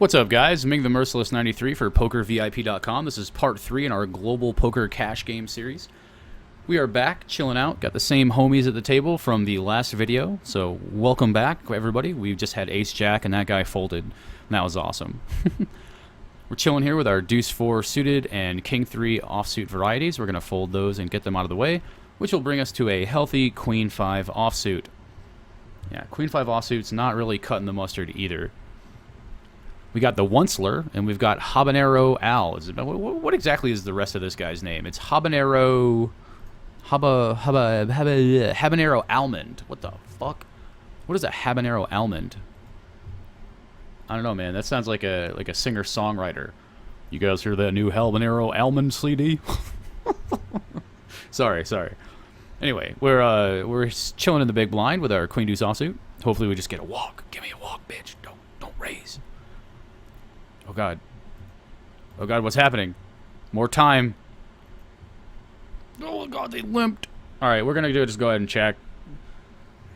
What's up, guys? Ming the Merciless 93 for PokerVIP.com. This is part 3 in our global poker cash game series. We are back, chilling out. Got the same homies at the table from the last video, so welcome back, everybody. We just had Ace-Jack, and that guy folded, and that was awesome. We're chilling here with our Deuce-4 suited and King-3 offsuit varieties. We're going to fold those and get them out of the way, which will bring us to a healthy Queen-5 offsuit. Yeah, Queen-5 offsuit's not really cutting the mustard either. We got the Onceler, and we've got Habanero Al. What exactly is the rest of this guy's name? It's Habanero Almond. What the fuck? What is a Habanero Almond? I don't know, man. That sounds like a singer-songwriter. You guys hear that new Habanero Almond CD? Sorry. Anyway, we're chilling in the big blind with our Queen Deuce offsuit. Hopefully we just get a walk. Give me a walk, bitch. Don't raise. Oh god, what's happening? More time. Oh god, they limped. Alright, we're gonna just go ahead and check.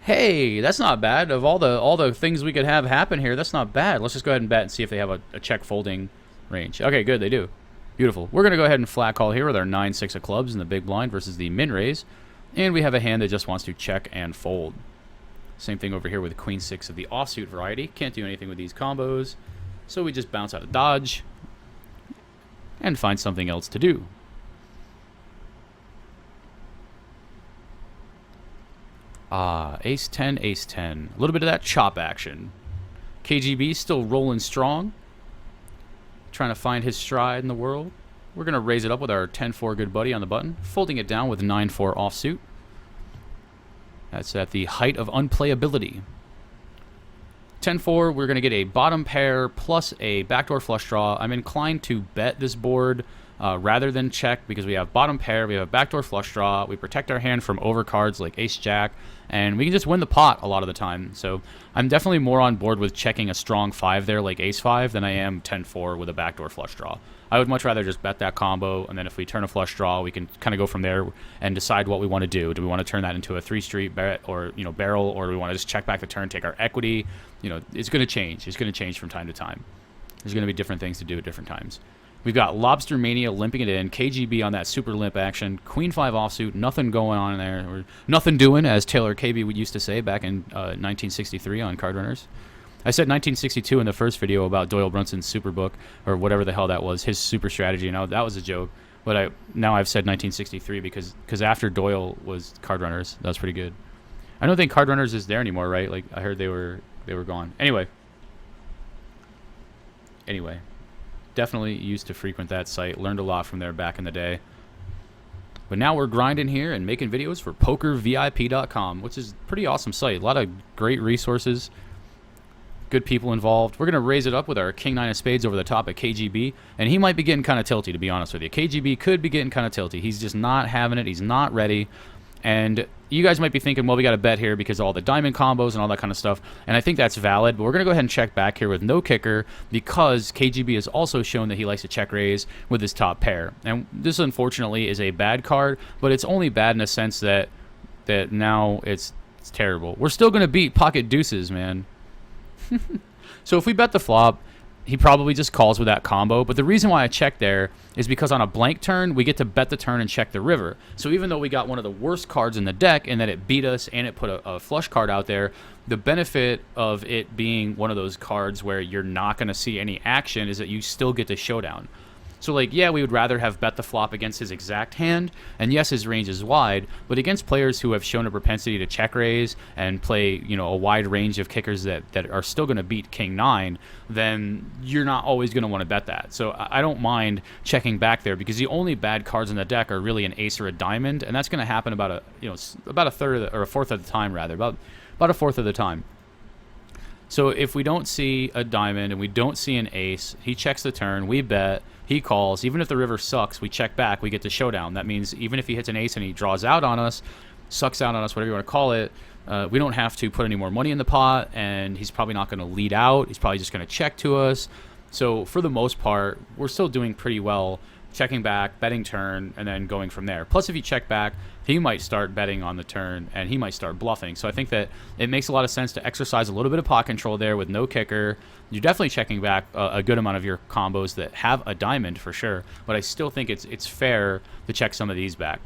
Hey, that's not bad. Of all the things we could have happen here, that's not bad. Let's just go ahead and bet and see if they have a check folding range. Okay, good, they do. Beautiful. We're gonna go ahead and flat call here with our 9-6 of clubs in the big blind versus the min raise. And we have a hand that just wants to check and fold. Same thing over here with Queen 6 of the offsuit variety. Can't do anything with these combos. So we just bounce out of dodge and find something else to do. Ace 10, Ace 10. A little bit of that chop action. KGB still rolling strong. Trying to find his stride in the world. We're going to raise it up with our 10-4 good buddy on the button. Folding it down with 9-4 offsuit. That's at the height of unplayability. 10-4, we're going to get a bottom pair plus a backdoor flush draw. I'm inclined to bet this board rather than check because we have bottom pair, we have a backdoor flush draw, we protect our hand from overcards like Ace-Jack, and we can just win the pot a lot of the time. So I'm definitely more on board with checking a strong 5 there like Ace-5 than I am 10-4 with a backdoor flush draw. I would much rather just bet that combo, and then if we turn a flush draw, we can kind of go from there and decide what we want to do. Do we want to turn that into a 3-street bet or barrel, or do we want to just check back the turn, take our equity? It's going to change. It's going to change from time to time. There's going to be different things to do at different times. We've got Lobster Mania limping it in, KGB on that super limp action, Queen 5 offsuit, nothing going on in there, or nothing doing, as Taylor KB used to say back in 1963 on Card Runners. I said 1962 in the first video about Doyle Brunson's Superbook, or whatever the hell that was, his super strategy. That was a joke. But now I've said 1963 because after Doyle was Card Runners. That was pretty good. I don't think Card Runners is there anymore, right? Like I heard they were gone. Anyway, definitely used to frequent that site. Learned a lot from there back in the day. But now we're grinding here and making videos for PokerVIP.com, which is a pretty awesome site. A lot of great resources. Good people involved. We're going to raise it up with our King 9 of Spades over the top at KGB, and he might be getting kind of tilty, to be honest with you. KGB could be getting kind of tilty. He's just not having it. He's not ready. And you guys might be thinking, well, we got to bet here because of all the diamond combos and all that kind of stuff, and I think that's valid, but we're going to go ahead and check back here with no kicker because KGB has also shown that he likes to check raise with his top pair. And this, unfortunately, is a bad card, but it's only bad in a sense that now it's terrible. We're still going to beat pocket deuces, man. So if we bet the flop, he probably just calls with that combo. But the reason why I check there is because on a blank turn, we get to bet the turn and check the river. So even though we got one of the worst cards in the deck and that it beat us and it put a flush card out there, the benefit of it being one of those cards where you're not going to see any action is that you still get the showdown. So, yeah, we would rather have bet the flop against his exact hand, and yes, his range is wide, but against players who have shown a propensity to check raise and play, a wide range of kickers that are still going to beat King 9, then you're not always going to want to bet that. So I don't mind checking back there because the only bad cards in the deck are really an ace or a diamond, and that's going to happen about a third or a fourth of the time, rather, about a fourth of the time. So if we don't see a diamond and we don't see an ace, he checks the turn, we bet, he calls. Even if the river sucks, we check back, we get the showdown. That means even if he hits an ace and he draws out on us, sucks out on us, whatever you want to call it, we don't have to put any more money in the pot, and he's probably not going to lead out. He's probably just going to check to us. So for the most part, we're still doing pretty well checking back, betting turn, and then going from there. Plus, if you check back, he might start betting on the turn, and he might start bluffing. So I think that it makes a lot of sense to exercise a little bit of pot control there with no kicker. You're definitely checking back a good amount of your combos that have a diamond for sure, but I still think it's fair to check some of these back.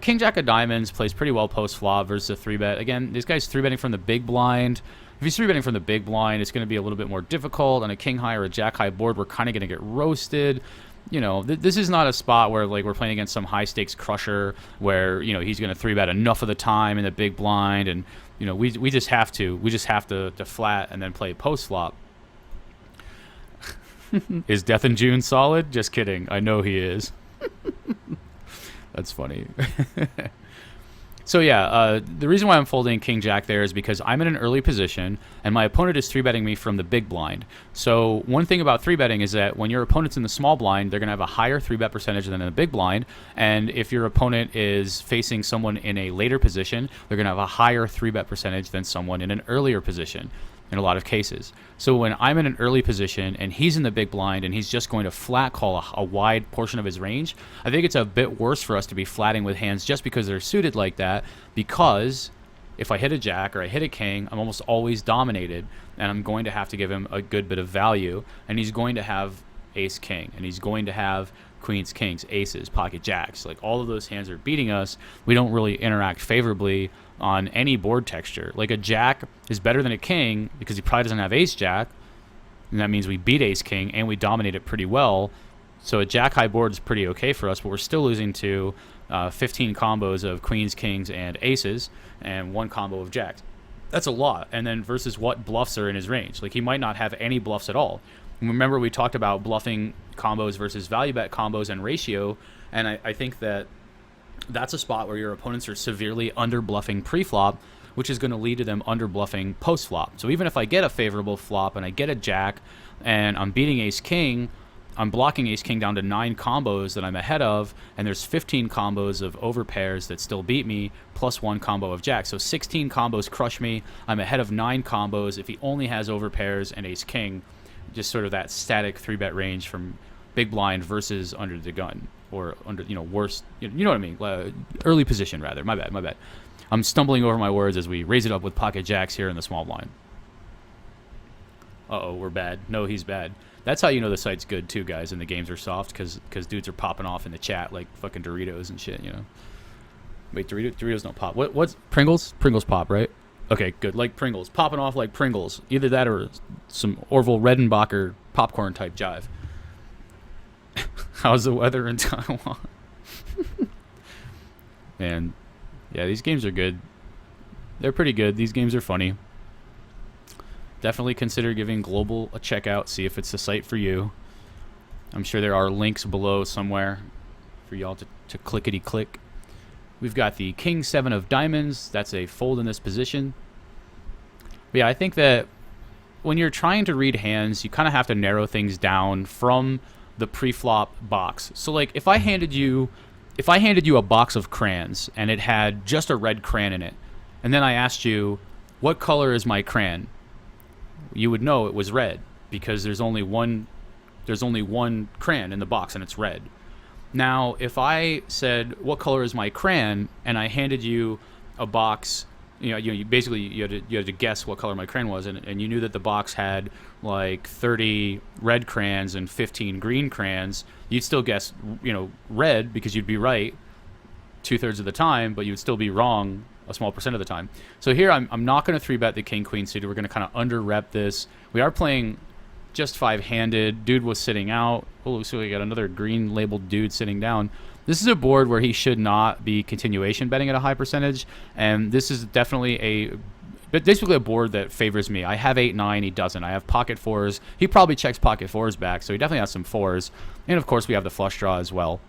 King Jack of diamonds plays pretty well post flop versus a 3-bet. Again, this guy's 3-betting from the big blind. If he's 3-betting from the big blind, it's going to be a little bit more difficult. On a king high or a jack high board, we're kind of going to get roasted. You know, this is not a spot where like we're playing against some high stakes crusher where, you know, he's going to 3-bet enough of the time in the big blind, and you know, we just have to flat and then play post flop. Is Death in June solid? Just kidding. I know he is. That's funny. So yeah, the reason why I'm folding King Jack there is because I'm in an early position and my opponent is 3-betting me from the big blind. So one thing about 3-betting is that when your opponent's in the small blind, they're going to have a higher 3-bet percentage than in the big blind. And if your opponent is facing someone in a later position, they're going to have a higher 3-bet percentage than someone in an earlier position in a lot of cases. So when I'm in an early position and he's in the big blind and he's just going to flat call a wide portion of his range, I think it's a bit worse for us to be flatting with hands just because they're suited like that, because if I hit a jack or I hit a king, I'm almost always dominated and I'm going to have to give him a good bit of value, and he's going to have ace king and he's going to have queens, kings, aces, pocket jacks. Like all of those hands are beating us. We don't really interact favorably on any board texture. Like a jack is better than a king because he probably doesn't have ace jack, and that means we beat ace king and we dominate it pretty well. So a jack high board is pretty okay for us, but we're still losing to 15 combos of queens, kings, and aces, and 1 combo of jacks. That's a lot. And then versus what bluffs are in his range. Like he might not have any bluffs at all. Remember, we talked about bluffing combos versus value bet combos and ratio, and I think that that's a spot where your opponents are severely under bluffing pre-flop, which is going to lead to them under bluffing post-flop. So even if I get a favorable flop and I get a jack and I'm beating ace king, I'm blocking ace king down to 9 combos that I'm ahead of, and there's 15 combos of overpairs that still beat me, plus 1 combo of jack. So 16 combos crush me. I'm ahead of 9 combos if he only has overpairs and ace king. Just sort of that static 3-bet range from big blind versus under the gun, or under, you know, worse, you know what I mean, early position rather. My bad. I'm stumbling over my words as we raise it up with pocket jacks here in the small blind. Uh-oh, we're bad. No, he's bad. That's how you know the site's good too, guys, and the games are soft, because dudes are popping off in the chat like fucking Doritos and shit, you know. Wait, Doritos don't pop. What's Pringles? Pringles pop, right? Okay, good. Like Pringles. Popping off like Pringles. Either that or some Orville Redenbacher popcorn type jive. How's the weather in Taiwan? Man, yeah, these games are good. They're pretty good. These games are funny. Definitely consider giving Global a check out. See if it's the site for you. I'm sure there are links below somewhere for y'all to clickety-click. We've got the King 7 of diamonds. That's a fold in this position. But yeah, I think that when you're trying to read hands, you kind of have to narrow things down from the pre-flop box. So like if I handed you a box of crayons and it had just a red crayon in it, and then I asked you, what color is my crayon? You would know it was red because there's only one crayon in the box and it's red. Now, if I said, what color is my crayon, and I handed you a box, you basically you had to guess what color my crayon was, and you knew that the box had like 30 red crayons and 15 green crayons, you'd still guess, red, because you'd be right 2/3 of the time, but you'd still be wrong a small percent of the time. So here I'm not going to 3-bet the king queen suited. We're going to kind of under rep this. We are playing just 5-handed. Dude was sitting out. Oh, so we got another green labeled dude sitting down. This is a board where he should not be continuation betting at a high percentage, and this is definitely basically a board that favors me. I have 8-9, he doesn't. I have pocket 4s. He probably checks pocket 4s back, so he definitely has some 4s. And of course we have the flush draw as well.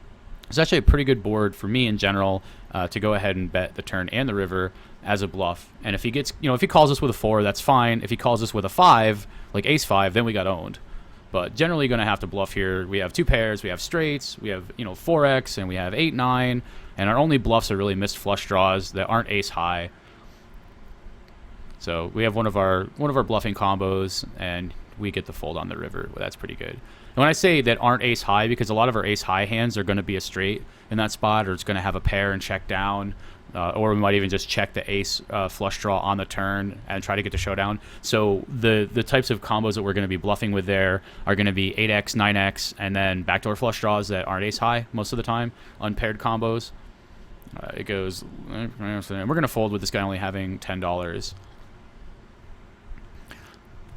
It's actually a pretty good board for me in general to go ahead and bet the turn and the river as a bluff. And if he gets, if he calls us with a 4, that's fine. If he calls us with a 5, like ace 5, then we got owned. But generally going to have to bluff here. We have 2 pairs, we have straights, we have 4x, and we have 8-9, and our only bluffs are really missed flush draws that aren't ace high. So we have one of our bluffing combos, and we get the fold on the river. Well, that's pretty good. And when I say that aren't ace high, because a lot of our ace high hands are going to be a straight in that spot, or it's going to have a pair and check down, or we might even just check the ace flush draw on the turn and try to get the showdown. So the types of combos that we're going to be bluffing with there are going to be 8x, 9x, and then backdoor flush draws that aren't ace high most of the time, unpaired combos. It goes, we're going to fold with this guy only having $10.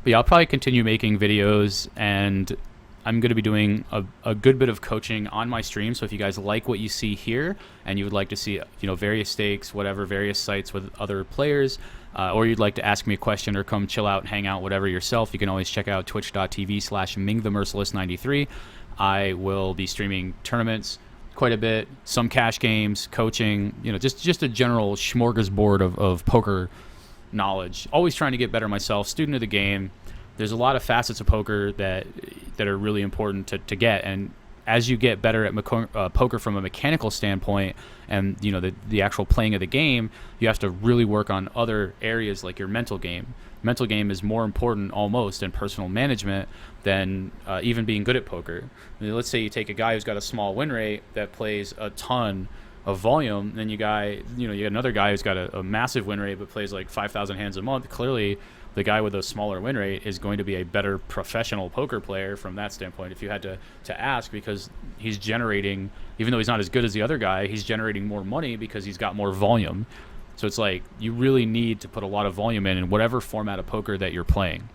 But yeah, I'll probably continue making videos, and I'm going to be doing a good bit of coaching on my stream. So if you guys like what you see here and you would like to see, various stakes, whatever, various sites with other players, or you'd like to ask me a question or come chill out and hang out, whatever yourself, you can always check out twitch.tv/MingTheMerciless93. I will be streaming tournaments quite a bit, some cash games, coaching, just a general smorgasbord of poker knowledge. Always trying to get better myself, student of the game. There's a lot of facets of poker that are really important to get, and as you get better at poker from a mechanical standpoint, and the actual playing of the game, you have to really work on other areas like your mental game. Mental game is more important almost in personal management than even being good at poker. Let's say you take a guy who's got a small win rate that plays a ton of volume, then you got another guy who's got a massive win rate but plays like 5,000 hands a month. Clearly, the guy with a smaller win rate is going to be a better professional poker player from that standpoint, if you had to ask, because he's generating, even though he's not as good as the other guy, he's generating more money because he's got more volume. So it's like you really need to put a lot of volume in whatever format of poker that you're playing.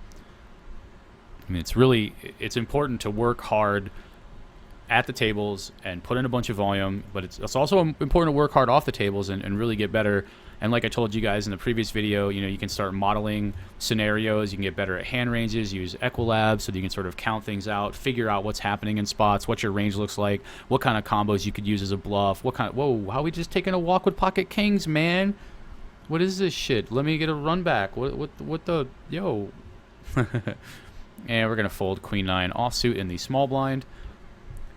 I mean, it's important to work hard at the tables and put in a bunch of volume, but it's also important to work hard off the tables and really get better. And like I told you guys in the previous video, you can start modeling scenarios. You can get better at hand ranges, use Equilab so that you can sort of count things out, figure out what's happening in spots, what your range looks like, what kind of combos you could use as a bluff, whoa, how are we just taking a walk with pocket kings, man? What is this shit? Let me get a run back. What the, yo. And we're going to fold queen 9 offsuit in the small blind.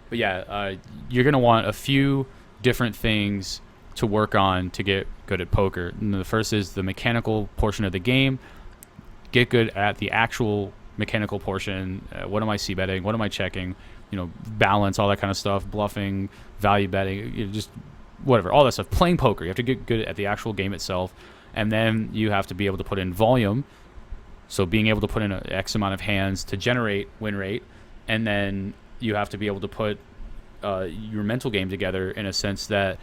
But yeah, you're going to want a few different things to work on to get good at poker. And the first is the mechanical portion of the game. Get good at the actual mechanical portion. What am I c-betting? What am I checking? Balance, all that kind of stuff. Bluffing, value betting, just whatever, all that stuff. Playing poker, you have to get good at the actual game itself. And then you have to be able to put in volume. So being able to put in an X amount of hands to generate win rate. And then you have to be able to put your mental game together in a sense that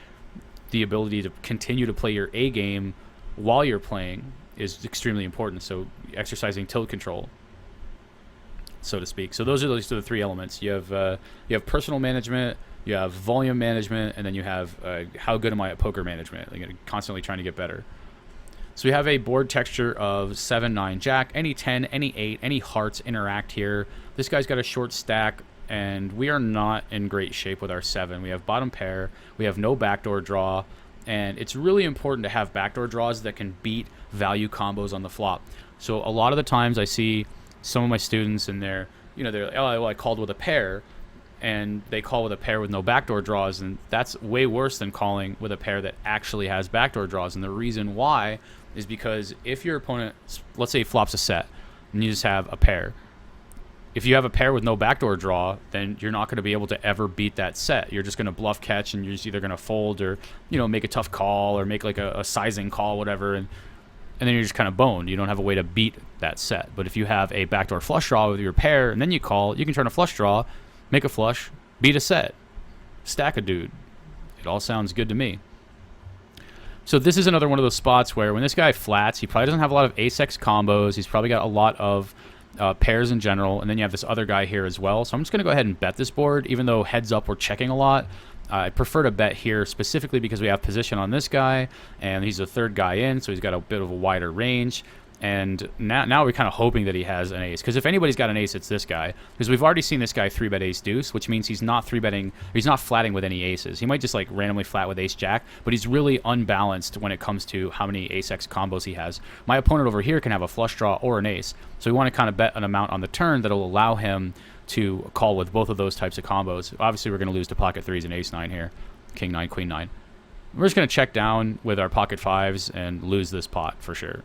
the ability to continue to play your A game while you're playing is extremely important. So exercising tilt control, so to speak. So those are the three elements. You have personal management, you have volume management, and then you have how good am I at poker management? Like, constantly trying to get better. So we have a board texture of 7, 9, jack. Any 10, any 8, any hearts interact here. This guy's got a short stack, and we are not in great shape with our 7. We have bottom pair. We have no backdoor draw, and it's really important to have backdoor draws that can beat value combos on the flop. So a lot of the times I see some of my students, and they're like, oh, well, I called with a pair, and they call with a pair with no backdoor draws, and that's way worse than calling with a pair that actually has backdoor draws. And the reason why is because if your opponent, let's say, flops a set, and you just have a pair, if you have a pair with no backdoor draw, then you're not going to be able to ever beat that set. You're just going to bluff catch, and you're just either going to fold or, make a tough call or make like a sizing call, whatever, and then you're just kind of boned. You don't have a way to beat that set. But if you have a backdoor flush draw with your pair, and then you call, you can turn a flush draw, make a flush, beat a set, stack a dude. It all sounds good to me. So this is another one of those spots where when this guy flats, he probably doesn't have a lot of ace-x combos. He's probably got a lot of pairs in general, and then you have this other guy here as well. So I'm just going to go ahead and bet this board, even though heads up we're checking a lot. I prefer to bet here specifically because we have position on this guy, and he's the third guy in, so he's got a bit of a wider range. And now we're kind of hoping that he has an ace, because if anybody's got an ace, it's this guy. Because we've already seen this guy 3-bet ace deuce, which means he's not 3-betting, he's not flatting with any aces. He might just like randomly flat with ace jack, but he's really unbalanced when it comes to how many ace-x combos he has. My opponent over here can have a flush draw or an ace, so we want to kind of bet an amount on the turn that'll allow him to call with both of those types of combos. Obviously, we're going to lose to pocket 3s and ace 9 here, king 9, queen 9. We're just going to check down with our pocket 5s and lose this pot for sure.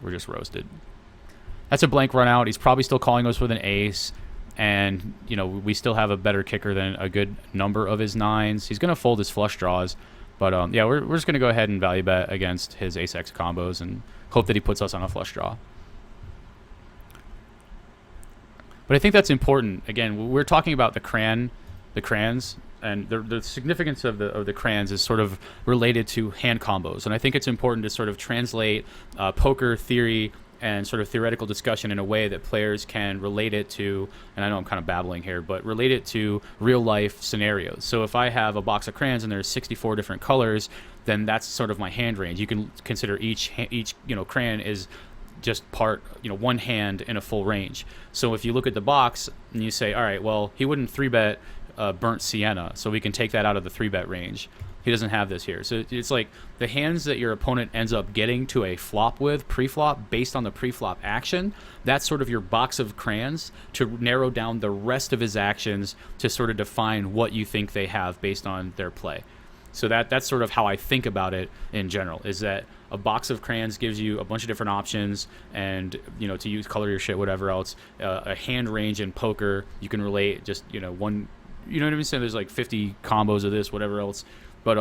We're just roasted. That's a blank run out. He's probably still calling us with an ace. And, you know, we still have a better kicker than a good number of his nines. He's going to fold his flush draws. But, yeah, we're just going to go ahead and value bet against his ace-x combos and hope that he puts us on a flush draw. But I think that's important. Again, we're talking about the crayons, and the significance of the crayons is sort of related to hand combos. And I think it's important to sort of translate poker theory and sort of theoretical discussion in a way that players can relate it to, and I know I'm kind of babbling here, but relate it to real life scenarios. So if I have a box of crayons and there's 64 different colors, then that's sort of my hand range. You can consider each crayon is just part, one hand in a full range. So if you look at the box and you say, all right, well, he wouldn't 3-bet burnt sienna, so we can take that out of the 3-bet range. He doesn't have this here. So it's like the hands that your opponent ends up getting to a flop with pre-flop based on the pre-flop action, that's sort of your box of crayons to narrow down the rest of his actions to sort of define what you think they have based on their play. So that's sort of how I think about it in general, is that a box of crayons gives you a bunch of different options, and to use color your shit, whatever else. A hand range in poker, you can relate just one, you know what I'm saying? There's like 50 combos of this, whatever else. But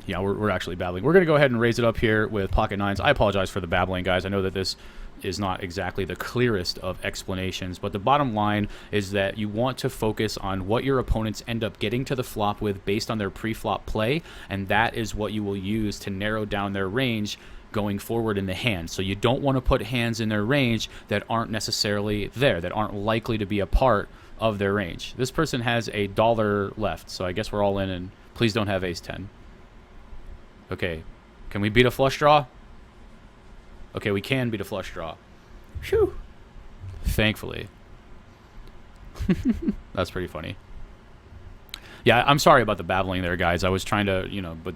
yeah, we're actually babbling. We're gonna go ahead and raise it up here with pocket nines. I apologize for the babbling, guys. I know that this is not exactly the clearest of explanations, but the bottom line is that you want to focus on what your opponents end up getting to the flop with based on their pre-flop play, and that is what you will use to narrow down their range going forward in the hand. So you don't want to put hands in their range that aren't necessarily there, that aren't likely to be a part of their range. This person has $1 left, so I guess we're all in, and please don't have ace-10. Okay, can we beat a flush draw? Okay, we can beat a flush draw. Phew. Thankfully. That's pretty funny. Yeah, I'm sorry about the babbling there, guys. I was trying to, but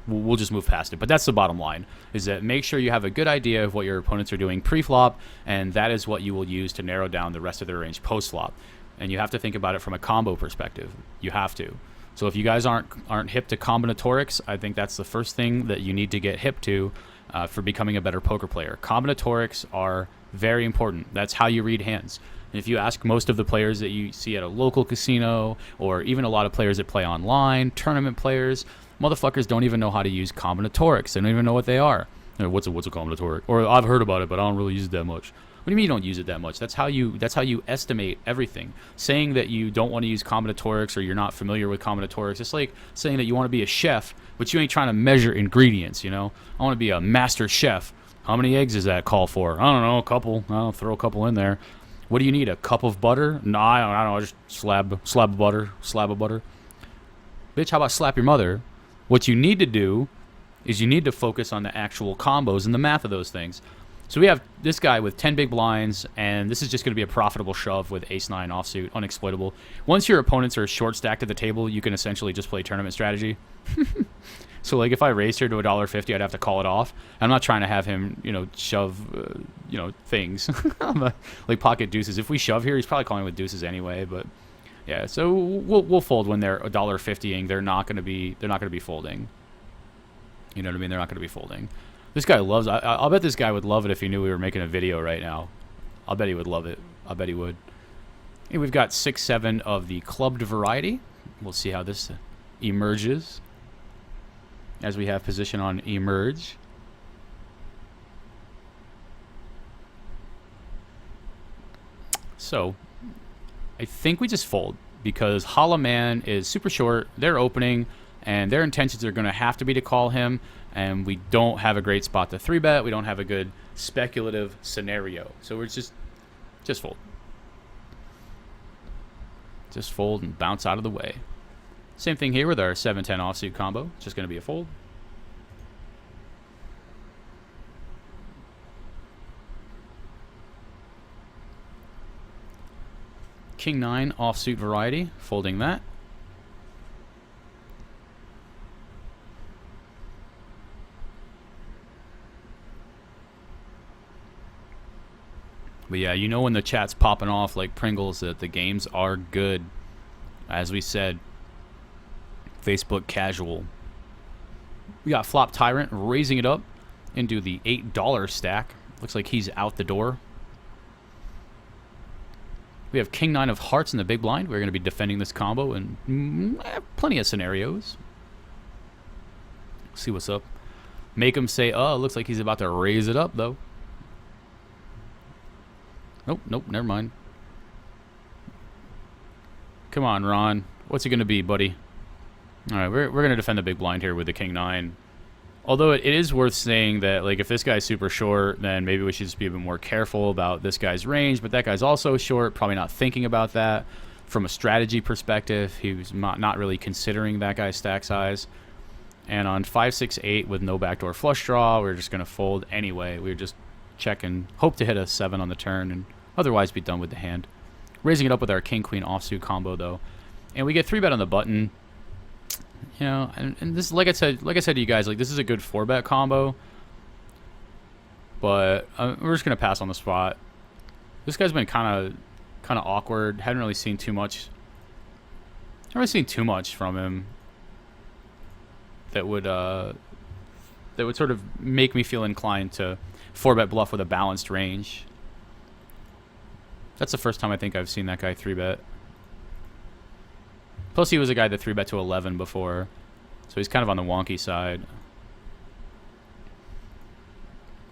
we'll just move past it. But that's the bottom line, is that make sure you have a good idea of what your opponents are doing pre-flop, and that is what you will use to narrow down the rest of their range post-flop. And you have to think about it from a combo perspective. You have to. So if you guys aren't hip to combinatorics, I think that's the first thing that you need to get hip to for becoming a better poker player. Combinatorics are very important. That's how you read hands. And if you ask most of the players that you see at a local casino, or even a lot of players that play online, tournament players, motherfuckers don't even know how to use combinatorics. They don't even know what they are. What's a combinatoric? Or I've heard about it, but I don't really use it that much. What do you mean you don't use it that much? That's how you estimate everything. Saying that you don't want to use combinatorics or you're not familiar with combinatorics, it's like saying that you want to be a chef, but you ain't trying to measure ingredients, I want to be a master chef. How many eggs does that call for? I don't know, a couple. I'll throw a couple in there. What do you need, a cup of butter? No, I don't know, just slab of butter. Bitch, how about slap your mother? What you need to do is you need to focus on the actual combos and the math of those things. So we have this guy with 10 big blinds, and this is just going to be a profitable shove with ace-9 offsuit, unexploitable. Once your opponents are short stacked at the table, you can essentially just play tournament strategy. So like if I raised here to $1.50, I'd have to call it off. I'm not trying to have him, shove, things like pocket deuces. If we shove here, he's probably calling with deuces anyway. But yeah, so we'll fold when they're $1.50ing. They're not going to be folding. You know what I mean? They're not going to be folding. This guy loves. I'll bet this guy would love it if he knew we were making a video right now. I'll bet he would love it. I bet he would. Hey, we've got 6-7 of the clubbed variety. We'll see how this emerges as we have position on emerge. So I think we just fold because Hala Man is super short. They're opening, and their intentions are going to have to be to call him. And we don't have a great spot to 3-bet. We don't have a good speculative scenario. So we're just fold. Just fold and bounce out of the way. Same thing here with our 7-10 offsuit combo. It's just going to be a fold. King-9 offsuit variety. Folding that. But yeah, when the chat's popping off like Pringles that the games are good. As we said, Facebook casual. We got Flop Tyrant raising it up into the $8 stack. Looks like he's out the door. We have king 9 of hearts in the big blind. We're going to be defending this combo in plenty of scenarios. See what's up. Make him say, oh, looks like he's about to raise it up, though. Nope, nope, never mind. Come on, Ron. What's it going to be, buddy? All right, we're going to defend the big blind here with the king 9. Although it is worth saying that, like, if this guy's super short, then maybe we should just be a bit more careful about this guy's range. But that guy's also short, probably not thinking about that from a strategy perspective. He was not really considering that guy's stack size. And on 5, 6, 8 with no backdoor flush draw, we're just going to fold anyway. We're just check and hope to hit a 7 on the turn and otherwise be done with the hand. Raising it up with our king-queen offsuit combo, though. And we get 3-bet on the button. You know, and this, like I said to you guys, like, this is a good 4-bet combo. But we're just gonna pass on the spot. This guy's been kind of awkward. Haven't really seen too much. Haven't really seen too much from him that would sort of make me feel inclined to 4-bet bluff with a balanced range. That's the first time I think I've seen that guy 3-bet. Plus, he was a guy that 3-bet to 11 before, so he's kind of on the wonky side.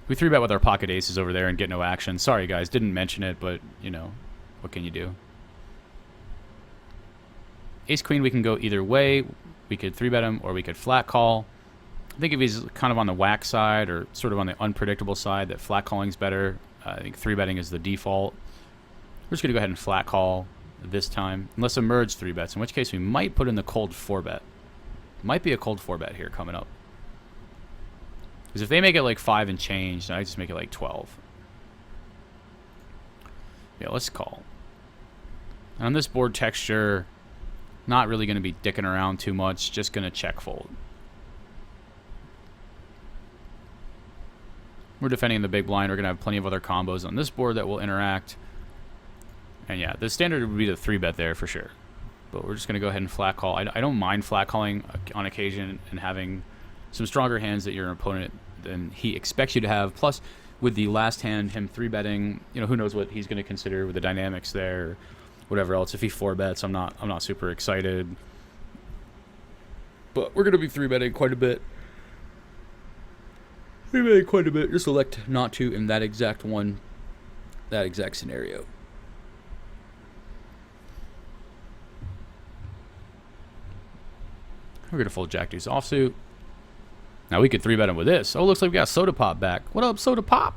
We 3-bet with our pocket aces over there and get no action. Sorry, guys, didn't mention it, but, you know, what can you do? Ace-queen, we can go either way. We could 3-bet him, or we could flat call. I think if he's kind of on the whack side, or sort of on the unpredictable side, that flat calling's better. I think 3-betting is the default. We're just going to go ahead and flat call this time, unless a merge 3-bets, in which case we might put in the cold 4-bet. Might be a cold 4-bet here coming up. Because if they make it like 5 and change, then I just make it like 12. Yeah, let's call. On this board texture, not really going to be dicking around too much, just going to check fold. We're defending the big blind. We're going to have plenty of other combos on this board that will interact. And yeah, the standard would be the 3-bet there for sure. But we're just going to go ahead and flat call. I don't mind flat calling on occasion and having some stronger hands that your opponent than he expects you to have. Plus, with the last hand, him 3-betting, you know, who knows what he's going to consider with the dynamics there, or whatever else. If he 4-bets, I'm not super excited. But we're going to be 3-betting quite a bit. 3-betting quite a bit. Just elect not to in that exact scenario. We're going to fold Jack Deuce offsuit. Now we could 3-bet him with this. Oh, looks like we got Soda Pop back. What up, Soda Pop?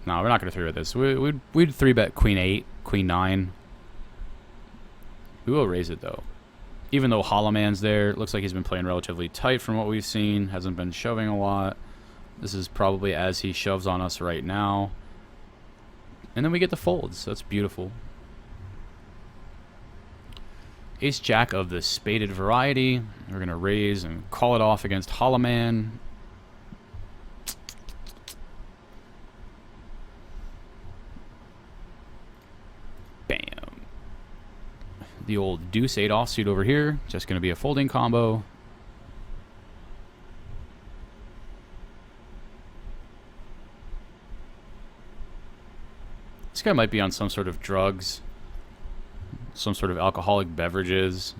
No, we're not going to 3-bet this. We'd 3-bet Queen 8, Queen 9. We will raise it, though. Even though Hollow Man's there, it looks like he's been playing relatively tight from what we've seen. Hasn't been shoving a lot. This is probably as he shoves on us right now. And then we get the folds. That's beautiful. Ace Jack of the spaded variety. We're going to raise and call it off against Hollow Man. Bam. The old Deuce 8 offsuit over here. Just going to be a folding combo. This guy might be on some sort of drugs. Some sort of alcoholic beverages.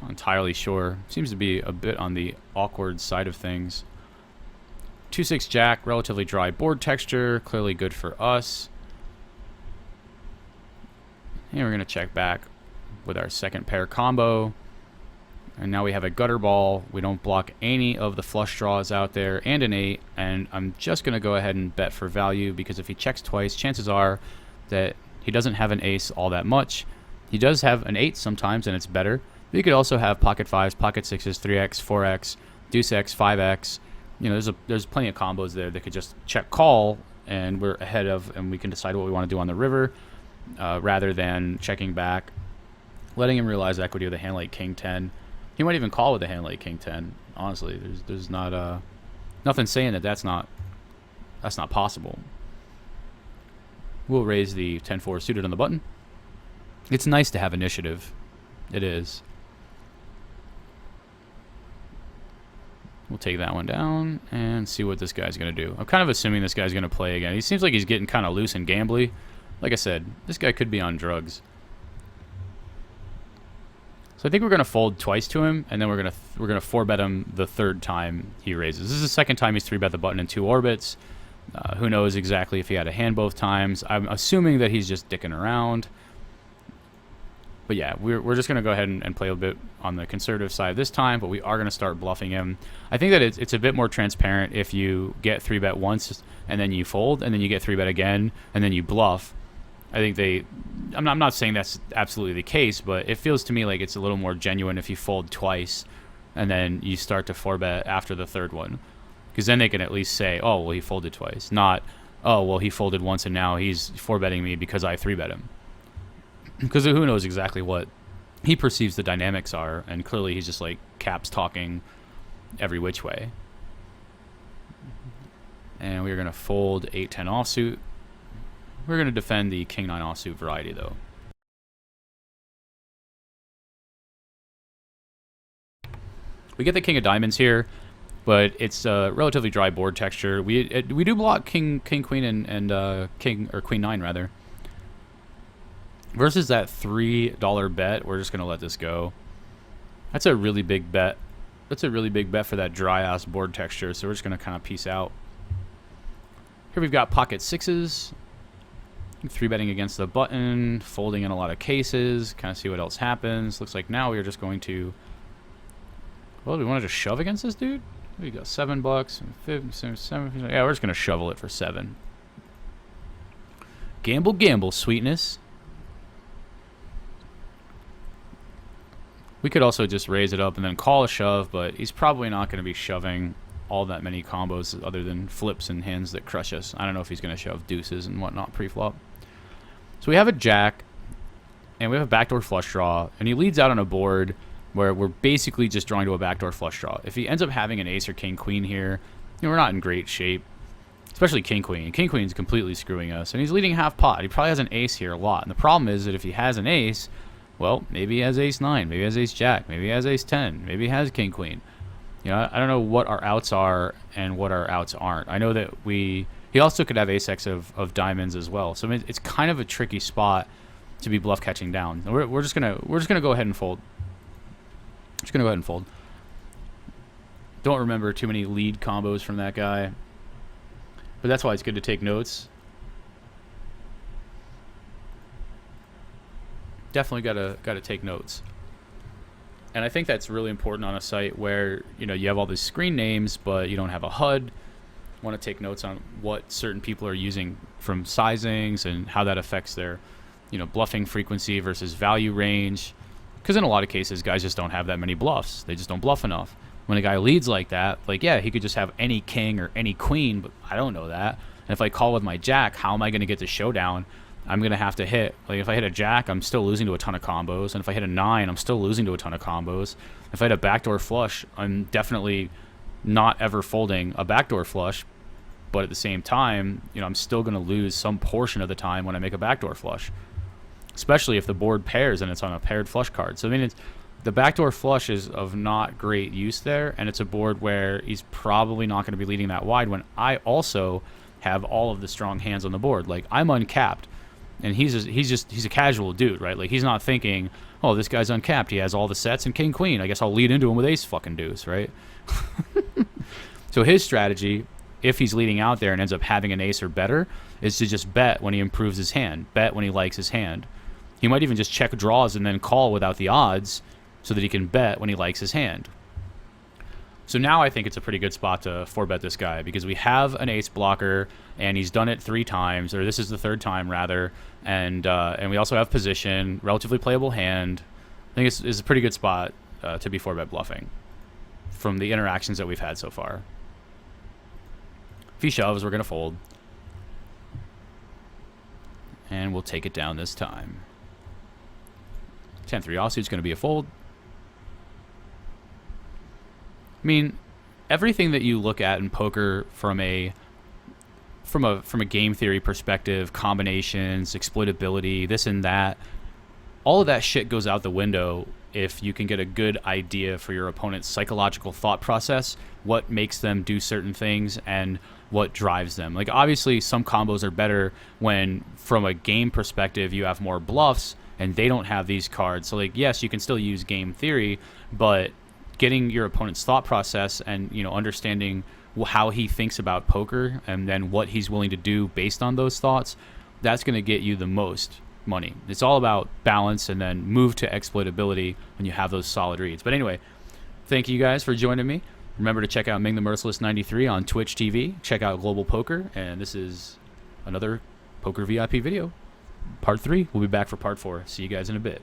Not entirely sure. Seems to be a bit on the awkward side of things. 2-6 Jack, relatively dry board texture, clearly good for us. And we're going to check back with our second pair combo. And now we have a gutter ball. We don't block any of the flush draws out there and an 8. And I'm just going to go ahead and bet for value because if he checks twice, chances are that he doesn't have an ace all that much. He does have an 8 sometimes, and it's better. But you could also have pocket 5s, pocket 6s, 3x, 4x, deuce x, 5x. You know, there's plenty of combos there that could just check call, and we're ahead of, and we can decide what we want to do on the river, rather than checking back, letting him realize equity with a hand like King 10. He might even call with a hand like King 10. Honestly, there's not nothing saying that that's not possible. We'll raise the 10-4 suited on the button. It's nice to have initiative. It is. We'll take that one down and see what this guy's going to do. I'm kind of assuming this guy's going to play again. He seems like he's getting kind of loose and gambly. Like I said, this guy could be on drugs. So I think we're gonna fold twice to him, and then we're gonna 4-bet him the third time he raises. This is the second time he's 3-bet the button in 2 orbits. Who knows exactly if he had a hand both times. I'm assuming that he's just dicking around. But yeah, we're just gonna go ahead and play a bit on the conservative side this time, but we are gonna start bluffing him. I think that it's a bit more transparent if you get 3-bet once and then you fold, and then you get 3-bet again and then you bluff. I think I'm not saying that's absolutely the case, but it feels to me like it's a little more genuine if you fold twice and then you start to 4-bet after the third one. Because then they can at least say, oh, well, he folded twice. Not, oh, well, he folded once and now he's 4-betting me because I 3-bet him. Because who knows exactly what he perceives the dynamics are, and clearly he's just like caps talking every which way. And we're going to fold 8-10 offsuit. We're going to defend the King 9 offsuit variety, though. We get the King of Diamonds here, but it's a relatively dry board texture. We do block King Queen and King or Queen 9 rather. Versus that $3 bet, we're just going to let this go. That's a really big bet. That's a really big bet for that dry ass board texture, so we're just going to kind of peace out. Here we've got pocket sixes. 3-betting against the button, folding in a lot of cases, kind of see what else happens. Looks like now we're just going to... Well, do we want to just shove against this dude? We got $7, 7. Yeah, we're just going to shovel it for 7. Gamble, gamble, sweetness. We could also just raise it up and then call a shove, but he's probably not going to be shoving all that many combos other than flips and hands that crush us. I don't know if he's going to shove deuces and whatnot pre-flop. So we have a jack, and we have a backdoor flush draw, and he leads out on a board where we're basically just drawing to a backdoor flush draw. If he ends up having an ace or king queen here, you know, we're not in great shape, especially king queen. King queen's completely screwing us, and he's leading half pot. He probably has an ace here a lot, and the problem is that if he has an ace, well, maybe he has ace 9, maybe he has ace jack, maybe he has ace 10, maybe he has king queen. You know, I don't know what our outs are and what our outs aren't. I know that he also could have ace-x of diamonds as well. So I mean, it's kind of a tricky spot to be bluff catching down. And we're just gonna go ahead and fold. Just gonna go ahead and fold. Don't remember too many lead combos from that guy, but that's why it's good to take notes. Definitely gotta take notes. And I think that's really important on a site where, you know, you have all these screen names, but you don't have a HUD. Want to take notes on what certain people are using from sizings and how that affects their, you know, bluffing frequency versus value range. Because in a lot of cases, guys just don't have that many bluffs. They just don't bluff enough. When a guy leads like that, like, yeah, he could just have any king or any queen, but I don't know that. And if I call with my jack, how am I going to get the showdown? I'm going to have to hit, like if I hit a jack, I'm still losing to a ton of combos. And if I hit a 9, I'm still losing to a ton of combos. If I hit a backdoor flush, I'm definitely not ever folding a backdoor flush. But at the same time, you know, I'm still going to lose some portion of the time when I make a backdoor flush. Especially if the board pairs and it's on a paired flush card. So I mean, the backdoor flush is of not great use there. And it's a board where he's probably not going to be leading that wide when I also have all of the strong hands on the board. Like, I'm uncapped. And he's a casual dude, right? Like, he's not thinking, oh, this guy's uncapped. He has all the sets and king queen. I guess I'll lead into him with ace fucking deuce, right? So his strategy, if he's leading out there and ends up having an ace or better, is to just bet when he improves his hand. Bet when he likes his hand. He might even just check draws and then call without the odds so that he can bet when he likes his hand. So now I think it's a pretty good spot to 4-bet this guy because we have an ace blocker and he's done it 3 times, or this is the 3rd time rather, and we also have position, relatively playable hand. I think it's a pretty good spot to be 4-bet bluffing from the interactions that we've had so far. If he shoves, we're going to fold. And we'll take it down this time. 10-3 offsuit's going to be a fold. I mean, everything that you look at in poker from a game theory perspective, combinations, exploitability, this and that, all of that shit goes out the window if you can get a good idea for your opponent's psychological thought process, what makes them do certain things and what drives them. Like, obviously some combos are better when from a game perspective you have more bluffs and they don't have these cards. So like, yes, you can still use game theory, but getting your opponent's thought process and, you know, understanding how he thinks about poker and then what he's willing to do based on those thoughts, that's going to get you the most money. It's all about balance, and then move to exploitability when you have those solid reads. But anyway, thank you guys for joining me. Remember to check out Ming the Merciless 93 on Twitch TV. Check out Global Poker, and this is another Poker VIP video. Part 3. We'll be back for Part 4. See you guys in a bit.